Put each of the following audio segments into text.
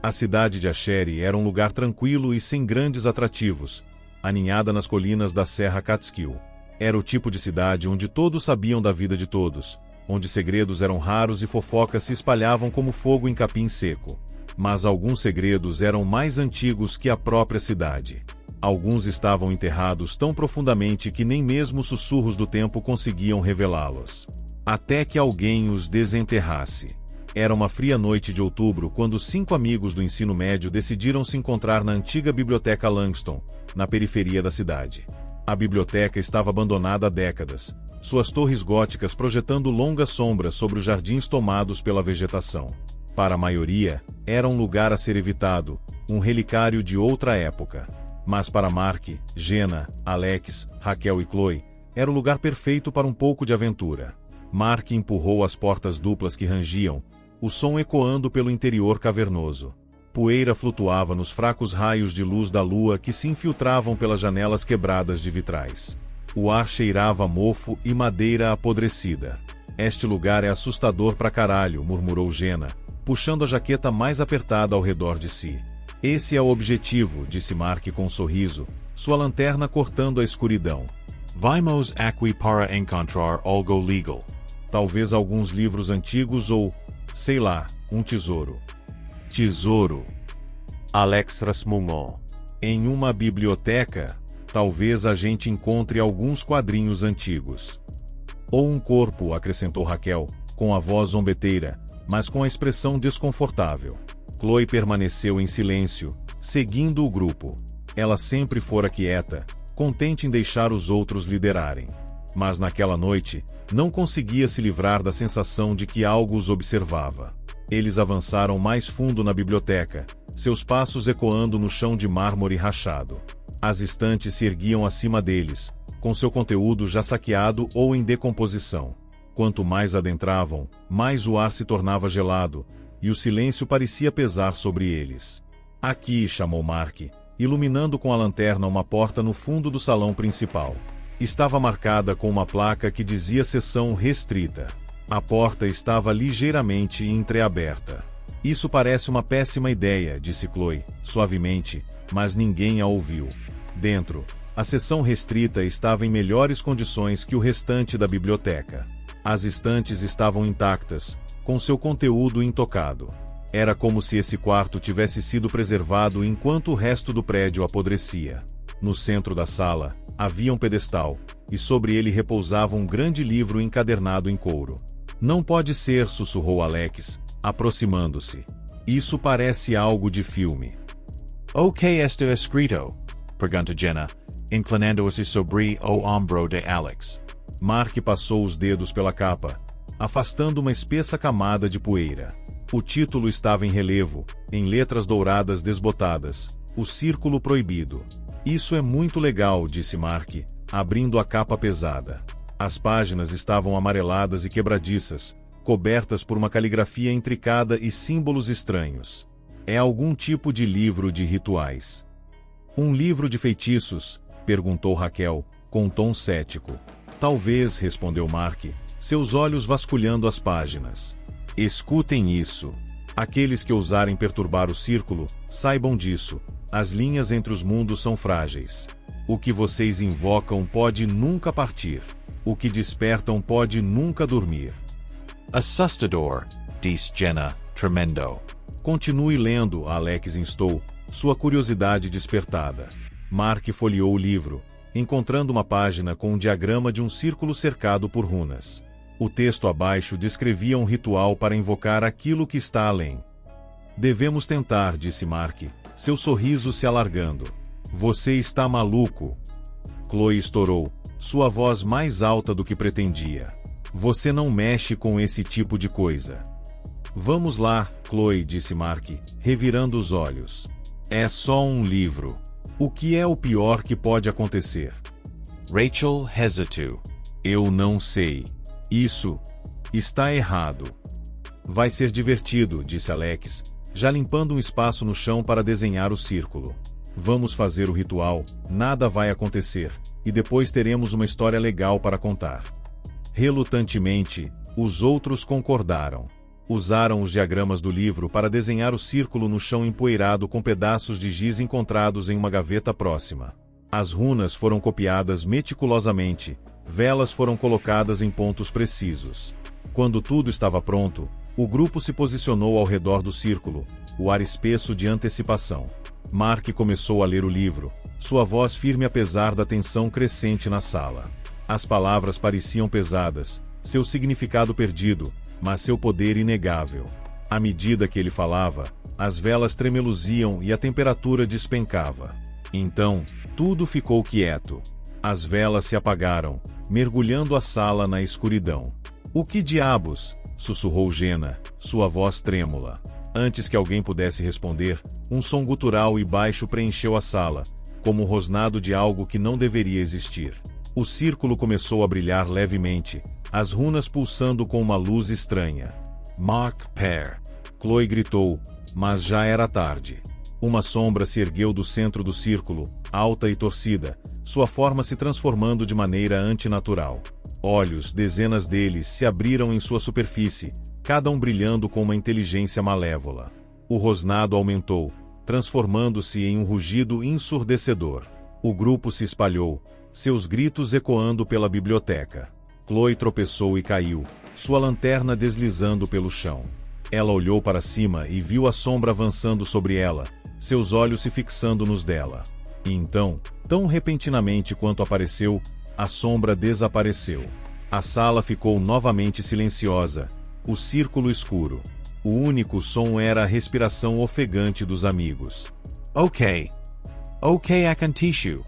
A cidade de Ashere era um lugar tranquilo e sem grandes atrativos, aninhada nas colinas da Serra Catskill. Era o tipo de cidade onde todos sabiam da vida de todos, onde segredos eram raros e fofocas se espalhavam como fogo em capim seco. Mas alguns segredos eram mais antigos que a própria cidade. Alguns estavam enterrados tão profundamente que nem mesmo os sussurros do tempo conseguiam revelá-los. Até que alguém os desenterrasse. Era uma fria noite de outubro quando 5 amigos do ensino médio decidiram se encontrar na antiga biblioteca Langston, na periferia da cidade. A biblioteca estava abandonada há décadas, suas torres góticas projetando longas sombras sobre os jardins tomados pela vegetação. Para a maioria, era um lugar a ser evitado, um relicário de outra época. Mas para Mark, Jenna, Alex, Raquel e Chloe, era o lugar perfeito para um pouco de aventura. Mark empurrou as portas duplas que rangiam, o som ecoando pelo interior cavernoso. Poeira flutuava nos fracos raios de luz da lua que se infiltravam pelas janelas quebradas de vitrais. O ar cheirava a mofo e madeira apodrecida. Este lugar é assustador pra caralho, murmurou Jenna, puxando a jaqueta mais apertada ao redor de si. Esse é o objetivo, disse Mark com um sorriso, sua lanterna cortando a escuridão. Vamos aqui para encontrar algo legal. Talvez alguns livros antigos ou, sei lá, um tesouro. Tesouro. Alex resmungou. Em uma biblioteca, talvez a gente encontre alguns quadrinhos antigos. Ou um corpo, acrescentou Raquel, com a voz zombeteira, mas com a expressão desconfortável. Chloe permaneceu em silêncio, seguindo o grupo. Ela sempre fora quieta, contente em deixar os outros liderarem. Mas naquela noite, não conseguia se livrar da sensação de que algo os observava. Eles avançaram mais fundo na biblioteca, seus passos ecoando no chão de mármore rachado. As estantes se erguiam acima deles, com seu conteúdo já saqueado ou em decomposição. Quanto mais adentravam, mais o ar se tornava gelado, e o silêncio parecia pesar sobre eles. Aqui, chamou Mark, iluminando com a lanterna uma porta no fundo do salão principal. Estava marcada com uma placa que dizia seção restrita. A porta estava ligeiramente entreaberta. Isso parece uma péssima ideia, disse Chloe, suavemente, mas ninguém a ouviu. Dentro, a seção restrita estava em melhores condições que o restante da biblioteca. As estantes estavam intactas, com seu conteúdo intocado. Era como se esse quarto tivesse sido preservado enquanto o resto do prédio apodrecia. No centro da sala, havia um pedestal, e sobre ele repousava um grande livro encadernado em couro. Não pode ser, sussurrou Alex, aproximando-se. Isso parece algo de filme. O que está escrito? Pergunta Jenna, inclinando-se sobre o ombro de Alex. Mark passou os dedos pela capa, afastando uma espessa camada de poeira. O título estava em relevo, em letras douradas desbotadas, O Círculo Proibido. Isso é muito legal, disse Mark, abrindo a capa pesada. As páginas estavam amareladas e quebradiças, cobertas por uma caligrafia intricada e símbolos estranhos. É algum tipo de livro de rituais. Um livro de feitiços? Perguntou Raquel, com um tom cético. Talvez, respondeu Mark, seus olhos vasculhando as páginas. Escutem isso. Aqueles que ousarem perturbar o círculo, saibam disso. As linhas entre os mundos são frágeis. O que vocês invocam pode nunca partir. O que despertam pode nunca dormir. Assustador, disse Jenna, tremendo. Continue lendo, Alex instou, sua curiosidade despertada. Mark folheou o livro, encontrando uma página com um diagrama de um círculo cercado por runas. O texto abaixo descrevia um ritual para invocar aquilo que está além. Devemos tentar, disse Mark, seu sorriso se alargando. Você está maluco? Chloe estourou, sua voz mais alta do que pretendia. Você não mexe com esse tipo de coisa. Vamos lá, Chloe, disse Mark, revirando os olhos. É só um livro. O que é o pior que pode acontecer? Rachel hesitou. Eu não sei. Isso está errado. Vai ser divertido, disse Alex, já limpando um espaço no chão para desenhar o círculo. Vamos fazer o ritual, nada vai acontecer, e depois teremos uma história legal para contar. Relutantemente, os outros concordaram. Usaram os diagramas do livro para desenhar o círculo no chão empoeirado com pedaços de giz encontrados em uma gaveta próxima. As runas foram copiadas meticulosamente, velas foram colocadas em pontos precisos. Quando tudo estava pronto, o grupo se posicionou ao redor do círculo, o ar espesso de antecipação. Mark começou a ler o livro, sua voz firme apesar da tensão crescente na sala. As palavras pareciam pesadas, seu significado perdido, mas seu poder inegável. À medida que ele falava, as velas tremeluziam e a temperatura despencava. Então, tudo ficou quieto. As velas se apagaram, mergulhando a sala na escuridão. "O que diabos?" sussurrou Jenna, sua voz trêmula. Antes que alguém pudesse responder, um som gutural e baixo preencheu a sala, como o rosnado de algo que não deveria existir. O círculo começou a brilhar levemente, as runas pulsando com uma luz estranha. Mark Pear. Chloe gritou, mas já era tarde. Uma sombra se ergueu do centro do círculo, alta e torcida, sua forma se transformando de maneira antinatural. Olhos, dezenas deles, se abriram em sua superfície, cada um brilhando com uma inteligência malévola. O rosnado aumentou, transformando-se em um rugido ensurdecedor. O grupo se espalhou, seus gritos ecoando pela biblioteca. Chloe tropeçou e caiu, sua lanterna deslizando pelo chão. Ela olhou para cima e viu a sombra avançando sobre ela, seus olhos se fixando nos dela. E então, tão repentinamente quanto apareceu, a sombra desapareceu. A sala ficou novamente silenciosa, o círculo escuro. O único som era a respiração ofegante dos amigos. Okay, I can teach you.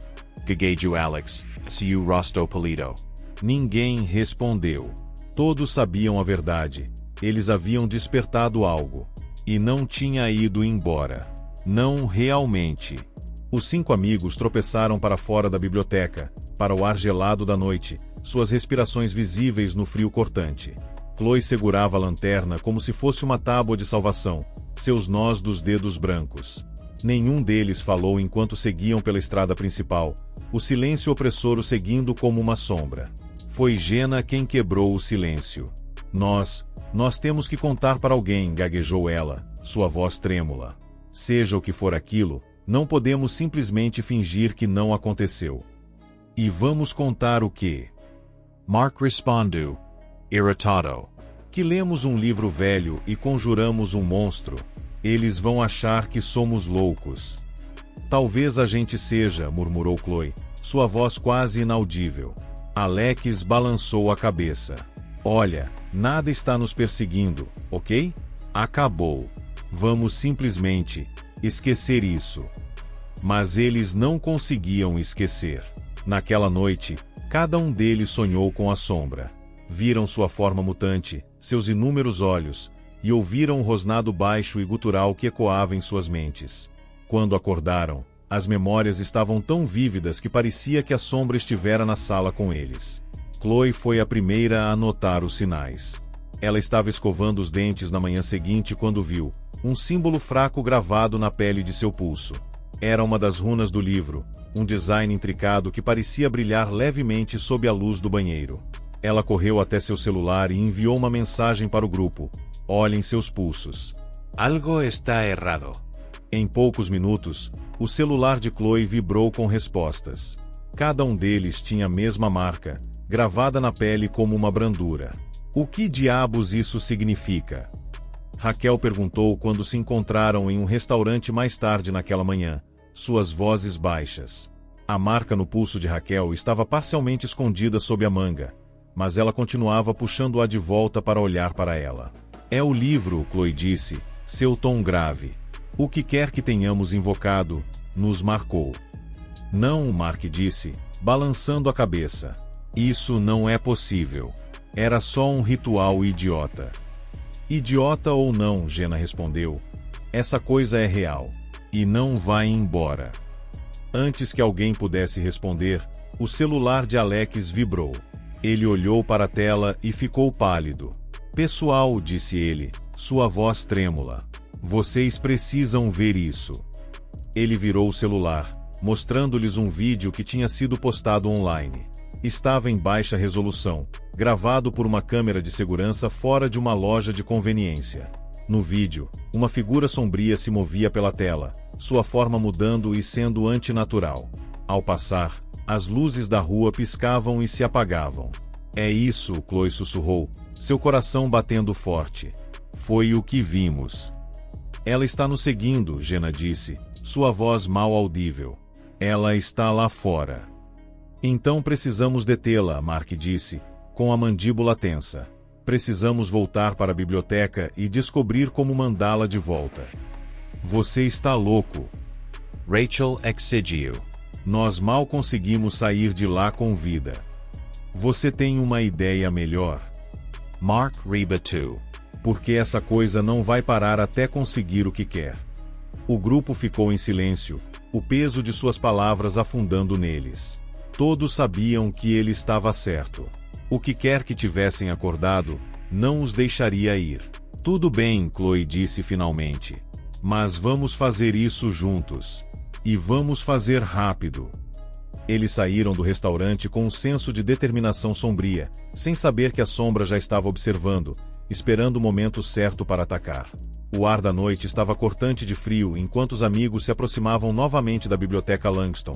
Gaguejou Alex, seu rosto polido. Ninguém respondeu. Todos sabiam a verdade. Eles haviam despertado algo. E não tinha ido embora. Não realmente. Os 5 amigos tropeçaram para fora da biblioteca, para o ar gelado da noite, suas respirações visíveis no frio cortante. Chloe segurava a lanterna como se fosse uma tábua de salvação, seus nós dos dedos brancos. Nenhum deles falou enquanto seguiam pela estrada principal, o silêncio opressor o seguindo como uma sombra. Foi Jenna quem quebrou o silêncio. Nós temos que contar para alguém, gaguejou ela, sua voz trêmula. Seja o que for aquilo, não podemos simplesmente fingir que não aconteceu. E vamos contar o quê? Mark respondeu, irritado. Que lemos um livro velho e conjuramos um monstro. Eles vão achar que somos loucos. Talvez a gente seja, murmurou Chloe, sua voz quase inaudível. Alex balançou a cabeça. Olha, nada está nos perseguindo, ok? Acabou. Vamos simplesmente esquecer isso. Mas eles não conseguiam esquecer. Naquela noite, cada um deles sonhou com a sombra. Viram sua forma mutante, seus inúmeros olhos, e ouviram um rosnado baixo e gutural que ecoava em suas mentes. Quando acordaram, as memórias estavam tão vívidas que parecia que a sombra estivera na sala com eles. Chloe foi a primeira a notar os sinais. Ela estava escovando os dentes na manhã seguinte quando viu um símbolo fraco gravado na pele de seu pulso. Era uma das runas do livro, um design intricado que parecia brilhar levemente sob a luz do banheiro. Ela correu até seu celular e enviou uma mensagem para o grupo. Olhem seus pulsos. Algo está errado. Em poucos minutos, o celular de Chloe vibrou com respostas. Cada um deles tinha a mesma marca, gravada na pele como uma brandura. O que diabos isso significa? Raquel perguntou quando se encontraram em um restaurante mais tarde naquela manhã, suas vozes baixas. A marca no pulso de Raquel estava parcialmente escondida sob a manga, mas ela continuava puxando-a de volta para olhar para ela. É o livro, Chloe disse, seu tom grave. O que quer que tenhamos invocado, nos marcou. Não, Mark disse, balançando a cabeça. Isso não é possível. Era só um ritual idiota. Idiota ou não, Jenna respondeu. Essa coisa é real. E não vai embora. Antes que alguém pudesse responder, o celular de Alex vibrou. Ele olhou para a tela e ficou pálido. Pessoal, disse ele, sua voz trêmula. Vocês precisam ver isso. Ele virou o celular, mostrando-lhes um vídeo que tinha sido postado online. Estava em baixa resolução, gravado por uma câmera de segurança fora de uma loja de conveniência. No vídeo, uma figura sombria se movia pela tela, sua forma mudando e sendo antinatural. Ao passar, as luzes da rua piscavam e se apagavam. É isso, Chloe sussurrou, seu coração batendo forte. Foi o que vimos. Ela está nos seguindo, Jenna disse, sua voz mal audível. Ela está lá fora. Então precisamos detê-la, Mark disse, com a mandíbula tensa. Precisamos voltar para a biblioteca e descobrir como mandá-la de volta. Você está louco. Rachel exigiu. Nós mal conseguimos sair de lá com vida. Você tem uma ideia melhor? Mark rebateu. Porque essa coisa não vai parar até conseguir o que quer. O grupo ficou em silêncio, o peso de suas palavras afundando neles. Todos sabiam que ele estava certo. O que quer que tivessem acordado, não os deixaria ir. Tudo bem, Chloe disse finalmente. Mas vamos fazer isso juntos. E vamos fazer rápido. Eles saíram do restaurante com um senso de determinação sombria, sem saber que a sombra já estava observando, esperando o momento certo para atacar. O ar da noite estava cortante de frio enquanto os amigos se aproximavam novamente da biblioteca Langston,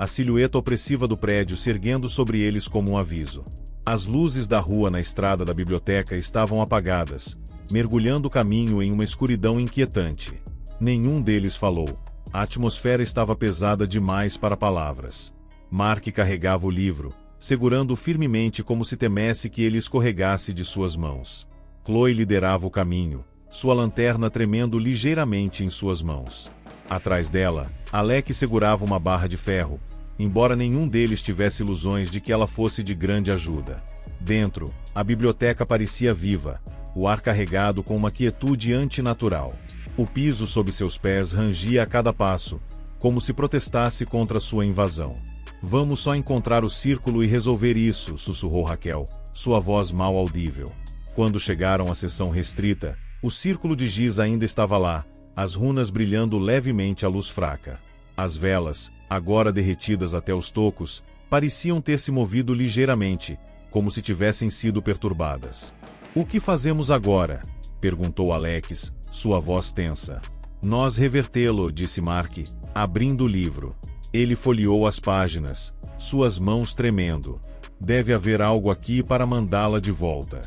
a silhueta opressiva do prédio se erguendo sobre eles como um aviso. As luzes da rua na estrada da biblioteca estavam apagadas, mergulhando o caminho em uma escuridão inquietante. Nenhum deles falou. A atmosfera estava pesada demais para palavras. Mark carregava o livro, segurando-o firmemente como se temesse que ele escorregasse de suas mãos. Chloe liderava o caminho, sua lanterna tremendo ligeiramente em suas mãos. Atrás dela, Alec segurava uma barra de ferro, embora nenhum deles tivesse ilusões de que ela fosse de grande ajuda. Dentro, a biblioteca parecia viva, o ar carregado com uma quietude antinatural. O piso sob seus pés rangia a cada passo, como se protestasse contra sua invasão. Vamos só encontrar o círculo e resolver isso, sussurrou Raquel, sua voz mal audível. Quando chegaram à seção restrita, o círculo de giz ainda estava lá, as runas brilhando levemente à luz fraca. As velas, agora derretidas até os tocos, pareciam ter se movido ligeiramente, como se tivessem sido perturbadas. O que fazemos agora? Perguntou Alex, sua voz tensa. Nós revertê-lo, disse Mark, abrindo o livro. Ele folheou as páginas, suas mãos tremendo. Deve haver algo aqui para mandá-la de volta.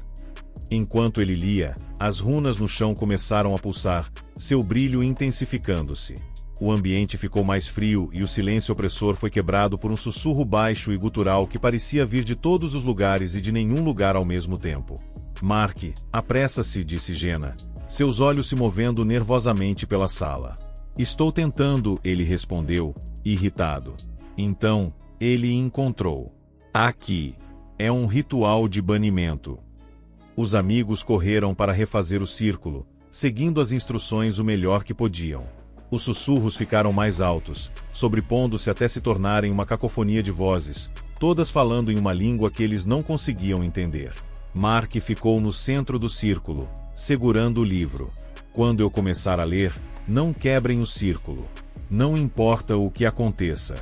Enquanto ele lia, as runas no chão começaram a pulsar, seu brilho intensificando-se. O ambiente ficou mais frio e o silêncio opressor foi quebrado por um sussurro baixo e gutural que parecia vir de todos os lugares e de nenhum lugar ao mesmo tempo. Mark, apressa-se, disse Jenna, seus olhos se movendo nervosamente pela sala. Estou tentando, ele respondeu, irritado. Então, ele encontrou. Aqui. É um ritual de banimento. Os amigos correram para refazer o círculo, seguindo as instruções o melhor que podiam. Os sussurros ficaram mais altos, sobrepondo-se até se tornarem uma cacofonia de vozes, todas falando em uma língua que eles não conseguiam entender. Mark ficou no centro do círculo, segurando o livro. Quando eu começar a ler, não quebrem o círculo. Não importa o que aconteça.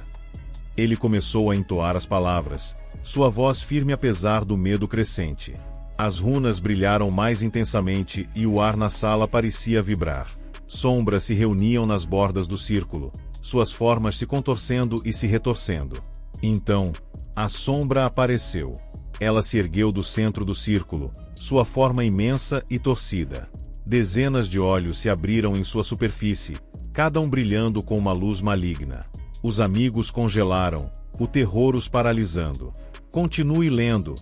Ele começou a entoar as palavras, sua voz firme apesar do medo crescente. As runas brilharam mais intensamente e o ar na sala parecia vibrar. Sombras se reuniam nas bordas do círculo, suas formas se contorcendo e se retorcendo. Então, a sombra apareceu. Ela se ergueu do centro do círculo, sua forma imensa e torcida. Dezenas de olhos se abriram em sua superfície, cada um brilhando com uma luz maligna. Os amigos congelaram, o terror os paralisando. Continue lendo,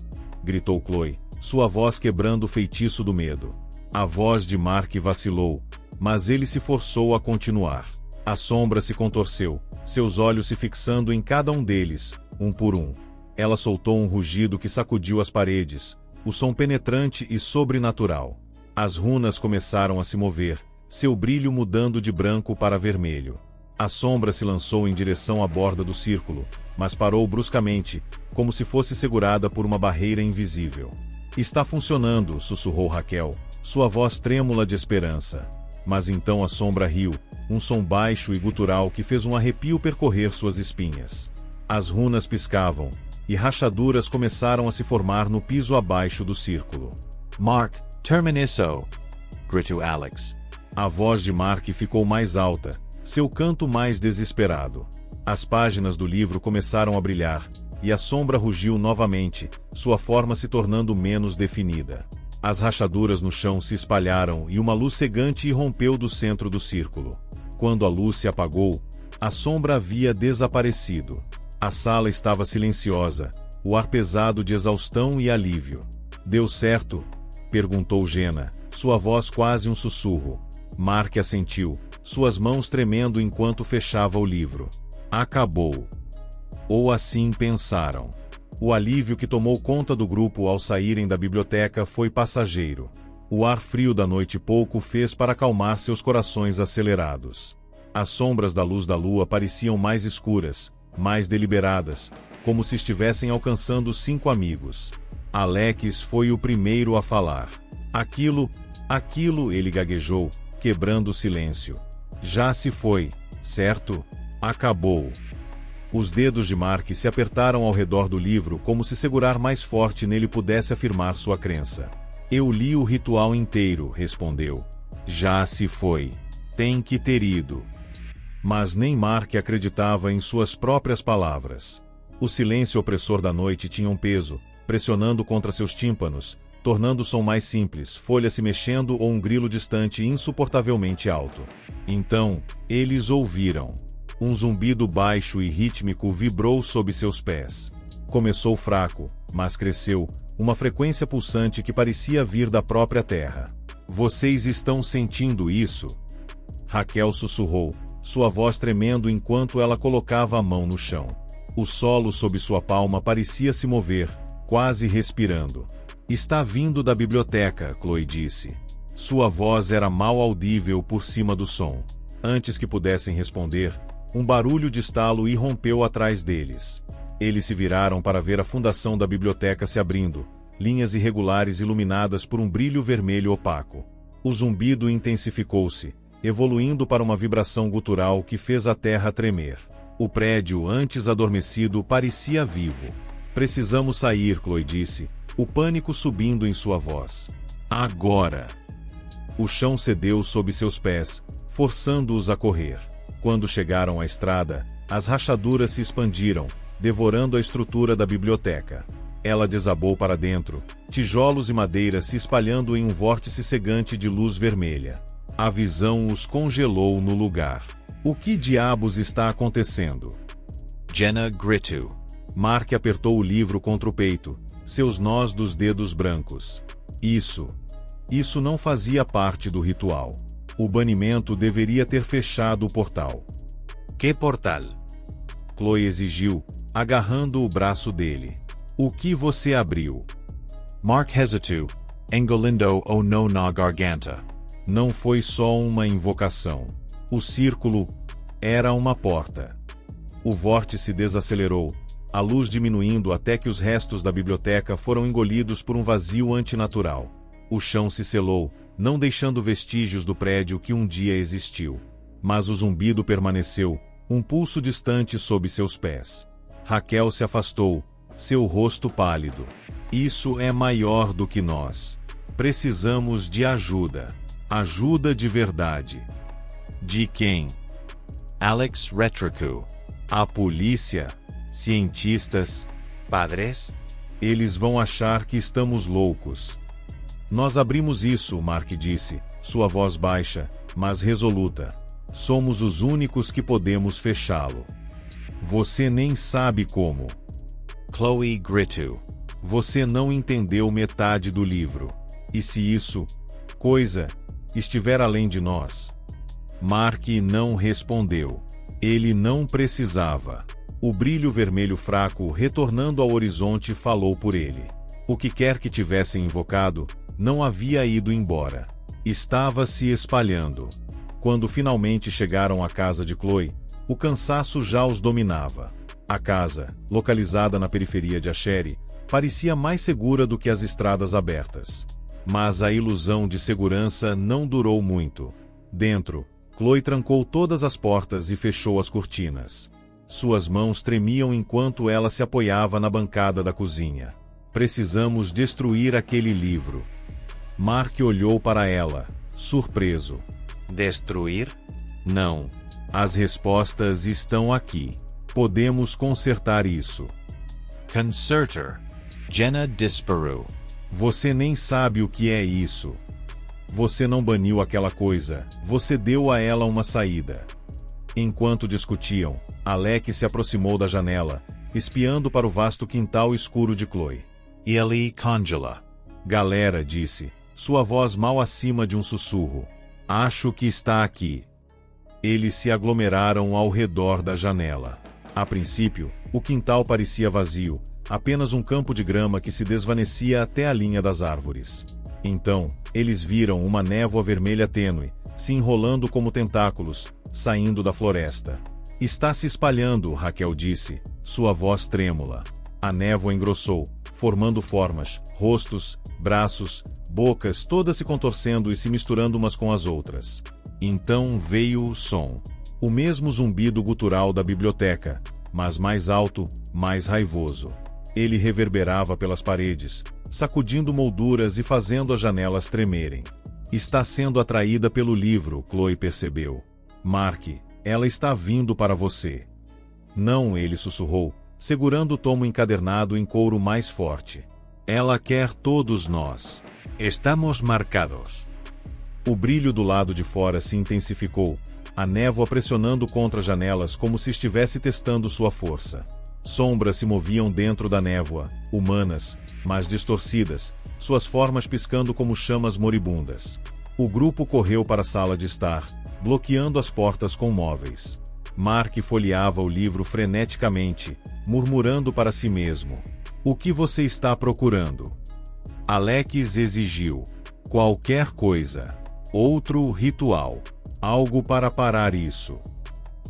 gritou Chloe, sua voz quebrando o feitiço do medo. A voz de Mark vacilou, mas ele se forçou a continuar. A sombra se contorceu, seus olhos se fixando em cada um deles, um por um. Ela soltou um rugido que sacudiu as paredes, o som penetrante e sobrenatural. As runas começaram a se mover, seu brilho mudando de branco para vermelho. A sombra se lançou em direção à borda do círculo, mas parou bruscamente, como se fosse segurada por uma barreira invisível. Está funcionando, sussurrou Raquel, sua voz trêmula de esperança. Mas então a sombra riu, um som baixo e gutural que fez um arrepio percorrer suas espinhas. As runas piscavam, e rachaduras começaram a se formar no piso abaixo do círculo. Mark, termine isso, gritou Alex. A voz de Mark ficou mais alta, seu canto mais desesperado. As páginas do livro começaram a brilhar, e a sombra rugiu novamente, sua forma se tornando menos definida. As rachaduras no chão se espalharam e uma luz cegante irrompeu do centro do círculo. Quando a luz se apagou, a sombra havia desaparecido. A sala estava silenciosa, o ar pesado de exaustão e alívio. Deu certo? Perguntou Jenna, sua voz quase um sussurro. Mark assentiu, suas mãos tremendo enquanto fechava o livro. Acabou. Ou assim pensaram. O alívio que tomou conta do grupo ao saírem da biblioteca foi passageiro. O ar frio da noite pouco fez para acalmar seus corações acelerados. As sombras da luz da lua pareciam mais escuras, mais deliberadas, como se estivessem alcançando 5 amigos. Alex foi o primeiro a falar. Aquilo, ele gaguejou, quebrando o silêncio. Já se foi, certo? Acabou. Os dedos de Mark se apertaram ao redor do livro como se segurar mais forte nele pudesse afirmar sua crença. Eu li o ritual inteiro, respondeu. Já se foi. Tem que ter ido. Mas nem Mark acreditava em suas próprias palavras. O silêncio opressor da noite tinha um peso, pressionando contra seus tímpanos, tornando o som mais simples, folhas se mexendo ou um grilo distante insuportavelmente alto. Então, eles ouviram. Um zumbido baixo e rítmico vibrou sob seus pés. Começou fraco, mas cresceu, uma frequência pulsante que parecia vir da própria terra. Vocês estão sentindo isso? Raquel sussurrou, sua voz tremendo enquanto ela colocava a mão no chão. O solo sob sua palma parecia se mover, quase respirando. Está vindo da biblioteca, Chloe disse. Sua voz era mal audível por cima do som. Antes que pudessem responder, um barulho de estalo irrompeu atrás deles. Eles se viraram para ver a fundação da biblioteca se abrindo, linhas irregulares iluminadas por um brilho vermelho opaco. O zumbido intensificou-se, evoluindo para uma vibração gutural que fez a terra tremer. O prédio, antes adormecido, parecia vivo. Precisamos sair, Chloe disse, o pânico subindo em sua voz. Agora! O chão cedeu sob seus pés, forçando-os a correr. Quando chegaram à estrada, as rachaduras se expandiram, devorando a estrutura da biblioteca. Ela desabou para dentro, tijolos e madeira se espalhando em um vórtice cegante de luz vermelha. A visão os congelou no lugar. O que diabos está acontecendo? Jenna gritou. Mark apertou o livro contra o peito, seus nós dos dedos brancos. Isso não fazia parte do ritual. O banimento deveria ter fechado o portal. Que portal? Chloe exigiu, agarrando o braço dele. O que você abriu? Mark hesitou, engolindo o nó na garganta. Não foi só uma invocação. O círculo era uma porta. O vórtice desacelerou, a luz diminuindo até que os restos da biblioteca foram engolidos por um vazio antinatural. O chão se selou, não deixando vestígios do prédio que um dia existiu. Mas o zumbido permaneceu, um pulso distante sob seus pés. Raquel se afastou, seu rosto pálido. Isso é maior do que nós. Precisamos de ajuda. Ajuda de verdade. De quem? Alex retrucou. A polícia? Cientistas? Padres? Eles vão achar que estamos loucos. Nós abrimos isso, Mark disse, sua voz baixa, mas resoluta. Somos os únicos que podemos fechá-lo. Você nem sabe como. Chloe gritou. Você não entendeu metade do livro. E se isso, estiver além de nós? Mark não respondeu. Ele não precisava. O brilho vermelho fraco retornando ao horizonte falou por ele. O que quer que tivessem invocado, não havia ido embora. Estava se espalhando. Quando finalmente chegaram à casa de Chloe, o cansaço já os dominava. A casa, localizada na periferia de Ashery, parecia mais segura do que as estradas abertas. Mas a ilusão de segurança não durou muito. Dentro, Chloe trancou todas as portas e fechou as cortinas. Suas mãos tremiam enquanto ela se apoiava na bancada da cozinha. Precisamos destruir aquele livro. Mark olhou para ela, surpreso. Destruir? Não. As respostas estão aqui. Podemos consertar isso. Conserter. Jenna disparou. Você nem sabe o que é isso. Você não baniu aquela coisa, você deu a ela uma saída. Enquanto discutiam, Alec se aproximou da janela, espiando para o vasto quintal escuro de Chloe. Ele congela. Galera, disse, sua voz mal acima de um sussurro. Acho que está aqui. Eles se aglomeraram ao redor da janela. A princípio, o quintal parecia vazio, apenas um campo de grama que se desvanecia até a linha das árvores. Então, eles viram uma névoa vermelha tênue, se enrolando como tentáculos, saindo da floresta. Está se espalhando, Raquel disse, sua voz trêmula. A névoa engrossou, formando formas, rostos, braços, bocas, todas se contorcendo e se misturando umas com as outras. Então veio o som. O mesmo zumbido gutural da biblioteca, mas mais alto, mais raivoso. Ele reverberava pelas paredes, sacudindo molduras e fazendo as janelas tremerem. Está sendo atraída pelo livro, Chloe percebeu. Mark, ela está vindo para você. Não, ele sussurrou, segurando o tomo encadernado em couro mais forte. Ela quer todos nós. Estamos marcados. O brilho do lado de fora se intensificou, a névoa pressionando contra as janelas como se estivesse testando sua força. Sombras se moviam dentro da névoa, humanas, mas distorcidas, suas formas piscando como chamas moribundas. O grupo correu para a sala de estar, bloqueando as portas com móveis. Mark folheava o livro freneticamente, murmurando para si mesmo. O que você está procurando? Alex exigiu. Qualquer coisa. Outro ritual. Algo para parar isso.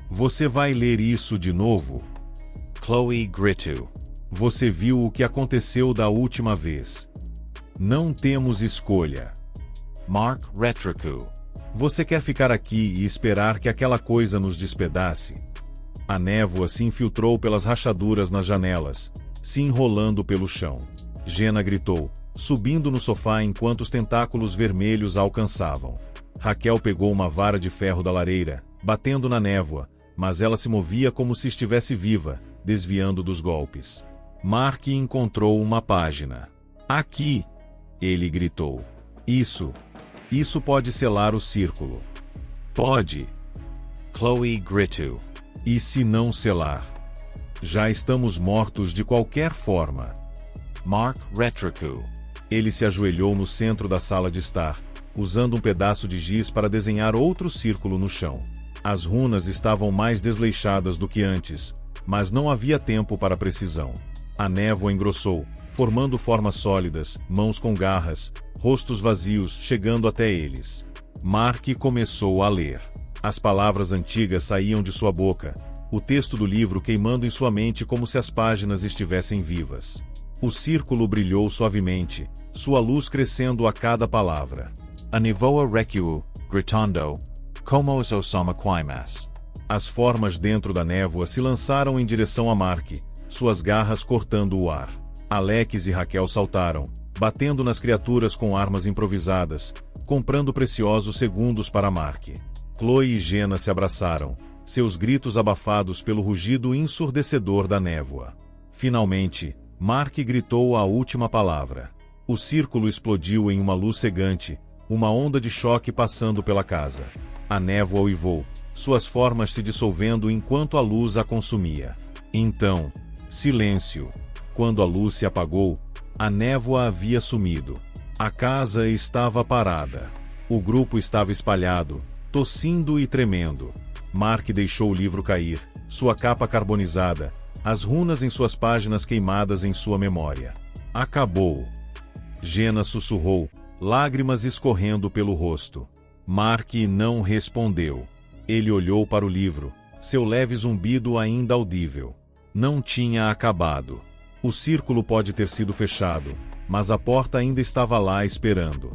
Você vai ler isso de novo? Chloe gritou. Você viu o que aconteceu da última vez. Não temos escolha. Mark retrucou. Você quer ficar aqui e esperar que aquela coisa nos despedace? A névoa se infiltrou pelas rachaduras nas janelas, se enrolando pelo chão. Jenna gritou, subindo no sofá enquanto os tentáculos vermelhos a alcançavam. Raquel pegou uma vara de ferro da lareira, batendo na névoa, mas ela se movia como se estivesse viva, desviando dos golpes. Mark encontrou uma página. Aqui! Ele gritou. Isso pode selar o círculo. Pode. Chloe gritou. E se não selar? Já estamos mortos de qualquer forma. Mark retrucou. Ele se ajoelhou no centro da sala de estar, usando um pedaço de giz para desenhar outro círculo no chão. As runas estavam mais desleixadas do que antes, mas não havia tempo para precisão. A névoa engrossou, formando formas sólidas, mãos com garras, rostos vazios chegando até eles. Mark começou a ler. As palavras antigas saíam de sua boca, o texto do livro queimando em sua mente como se as páginas estivessem vivas. O círculo brilhou suavemente, sua luz crescendo a cada palavra. A névoa recuou, gritando, como os quaimas. As formas dentro da névoa se lançaram em direção a Mark, suas garras cortando o ar. Alex e Raquel saltaram, batendo nas criaturas com armas improvisadas, comprando preciosos segundos para Mark. Chloe e Jenna se abraçaram, seus gritos abafados pelo rugido ensurdecedor da névoa. Finalmente, Mark gritou a última palavra. O círculo explodiu em uma luz cegante, uma onda de choque passando pela casa. A névoa uivou, suas formas se dissolvendo enquanto a luz a consumia. Então, silêncio. Quando a luz se apagou, a névoa havia sumido. A casa estava parada. O grupo estava espalhado, tossindo e tremendo. Mark deixou o livro cair, sua capa carbonizada, as runas em suas páginas queimadas em sua memória. Acabou. Jenna sussurrou, lágrimas escorrendo pelo rosto. Mark não respondeu. Ele olhou para o livro, seu leve zumbido ainda audível. Não tinha acabado. O círculo pode ter sido fechado, mas a porta ainda estava lá esperando.